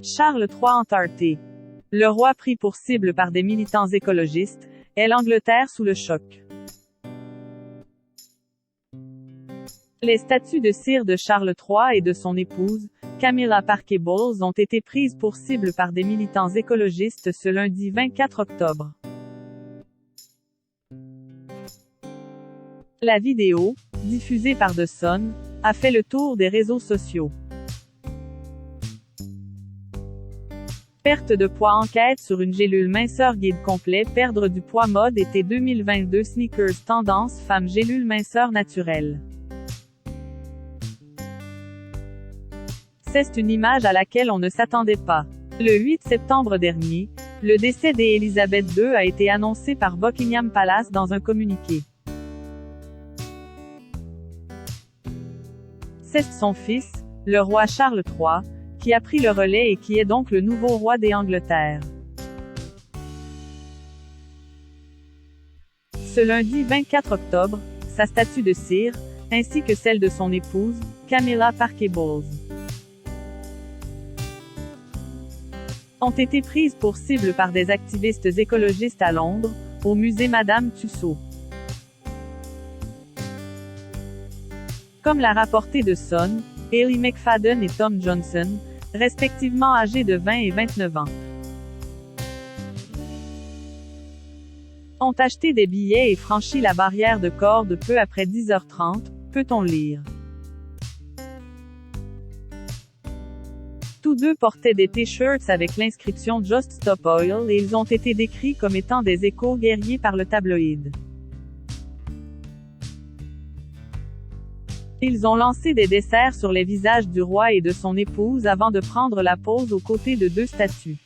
Charles III entarté. Le roi pris pour cible par des militants écologistes, est l'Angleterre sous le choc. Les statues de cire de Charles III et de son épouse, Camilla Parker Bowles, ont été prises pour cible par des militants écologistes ce lundi 24 octobre. La vidéo, diffusée par The Sun, a fait le tour des réseaux sociaux. Perte de poids enquête sur une gélule minceur guide complet. Perdre du poids mode été 2022. Sneakers tendance femme gélule minceur naturelle. C'est une image à laquelle on ne s'attendait pas. Le 8 septembre dernier, le décès d'Élisabeth II a été annoncé par Buckingham Palace dans un communiqué. C'est son fils, le roi Charles III, qui a pris le relais et qui est donc le nouveau roi d'Angleterre. Ce lundi 24 octobre, sa statue de cire, ainsi que celle de son épouse, Camilla Parker Bowles, ont été prises pour cible par des activistes écologistes à Londres, au musée Madame Tussauds. Comme l'a rapporté The Sun, Hayley McFadden et Tom Johnson, respectivement âgés de 20 et 29 ans, ont acheté des billets et franchi la barrière de corde peu après 10h30, peut-on lire. Tous deux portaient des t-shirts avec l'inscription Just Stop Oil et ils ont été décrits comme étant des éco-guerriers par le tabloïd. Ils ont lancé des desserts sur les visages du roi et de son épouse avant de prendre la pose aux côtés de deux statues.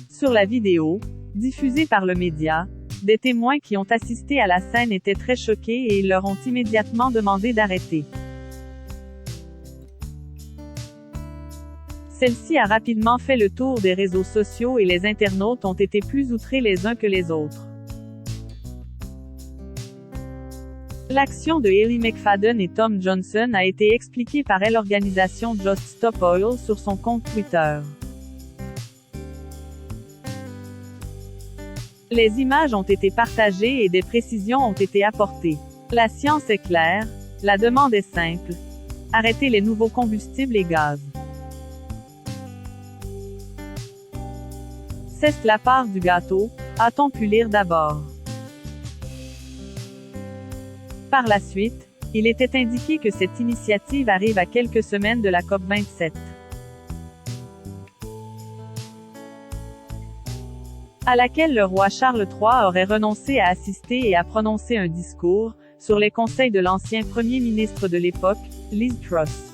Sur la vidéo, diffusée par le média, des témoins qui ont assisté à la scène étaient très choqués et ils leur ont immédiatement demandé d'arrêter. Celle-ci a rapidement fait le tour des réseaux sociaux et les internautes ont été plus outrés les uns que les autres. L'action de Hayley McFadden et Tom Johnson a été expliquée par l'organisation Just Stop Oil sur son compte Twitter. Les images ont été partagées et des précisions ont été apportées. La science est claire, la demande est simple. Arrêtez les nouveaux combustibles et gaz. C'est la part du gâteau, a-t-on pu lire d'abord. Par la suite, il était indiqué que cette initiative arrive à quelques semaines de la COP27. À laquelle le roi Charles III aurait renoncé à assister et à prononcer un discours, sur les conseils de l'ancien Premier ministre de l'époque, Liz Truss.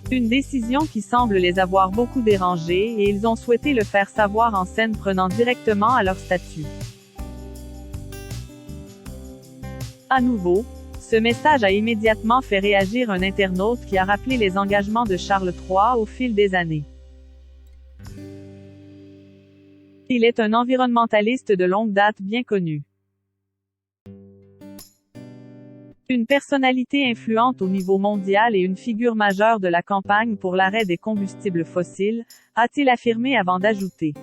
Une décision qui semble les avoir beaucoup dérangés et ils ont souhaité le faire savoir en scène prenant directement à leur statut. À nouveau, ce message a immédiatement fait réagir un internaute qui a rappelé les engagements de Charles III au fil des années. Il est un environnementaliste de longue date bien connu. Une personnalité influente au niveau mondial et une figure majeure de la campagne pour l'arrêt des combustibles fossiles, a-t-il affirmé avant d'ajouter.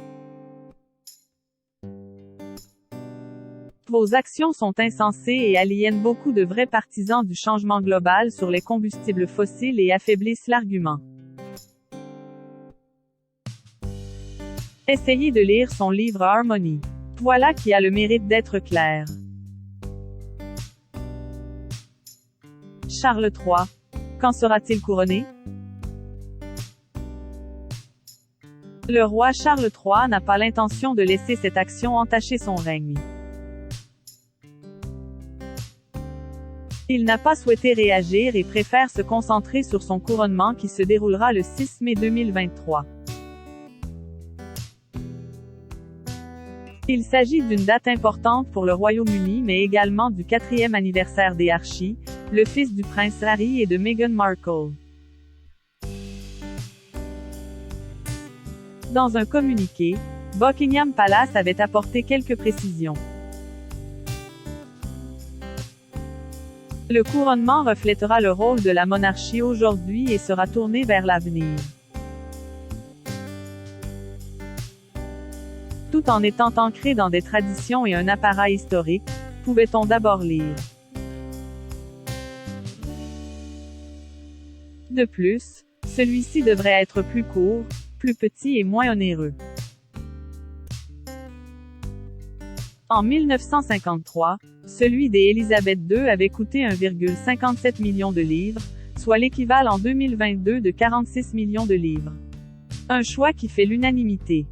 Vos actions sont insensées et aliènent beaucoup de vrais partisans du changement global sur les combustibles fossiles et affaiblissent l'argument. Essayez de lire son livre Harmony. Voilà qui a le mérite d'être clair. Charles III. Quand sera-t-il couronné? Le roi Charles III n'a pas l'intention de laisser cette action entacher son règne. Il n'a pas souhaité réagir et préfère se concentrer sur son couronnement qui se déroulera le 6 mai 2023. Il s'agit d'une date importante pour le Royaume-Uni mais également du 4e anniversaire des Archie, le fils du prince Harry et de Meghan Markle. Dans un communiqué, Buckingham Palace avait apporté quelques précisions. Le couronnement reflètera le rôle de la monarchie aujourd'hui et sera tourné vers l'avenir. Tout en étant ancré dans des traditions et un apparat historique, pouvait-on d'abord lire. De plus, celui-ci devrait être plus court, plus petit et moins onéreux. En 1953, celui des Élisabeth II avait coûté 1,57 million de livres, soit l'équivalent en 2022 de 46 millions de livres. Un choix qui fait l'unanimité.